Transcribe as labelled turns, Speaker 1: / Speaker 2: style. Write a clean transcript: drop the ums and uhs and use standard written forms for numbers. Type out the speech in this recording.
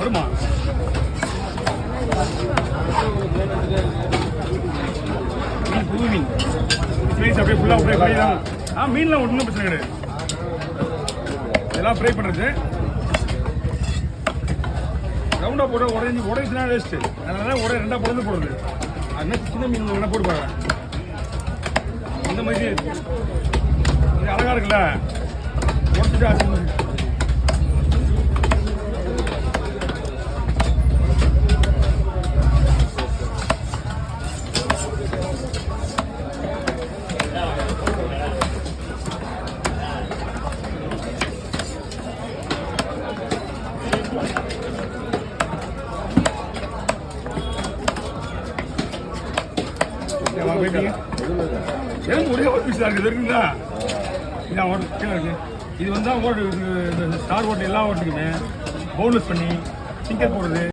Speaker 1: வருமா மீன் புது மீன் ஸ்லைஸ் அப்படியே ஃபுல்லாக அப்படியே ஃப்ரை தான். மீன்லாம் ஒன்றும் பிரச்சனை கிடையாது. இதெல்லாம் ஃப்ரை பண்ணுறது ரவுண்டாக போட்டு உடைச்சுனா வேஸ்ட்டு. அதனால தான் ரெண்டாக போட்டு போடுறது. அதுமாதிரி சின்ன மீன் வேணால் போட்டு பாருங்க. இந்த மாதிரி இது அழகாக இருக்குல்ல, உடச்சிட்டு அது ஒரே ஒரு பீஸ் தான் இருக்குது இருக்குங்களா? இதான் ஹோட்டல் கீழே இருக்கு. இது வந்து ஸ்டார் ஹோட்டல் எல்லா ஹோட்டலுக்குமே பவுன்லெஸ் பண்ணி சிங்கர் போடுறது.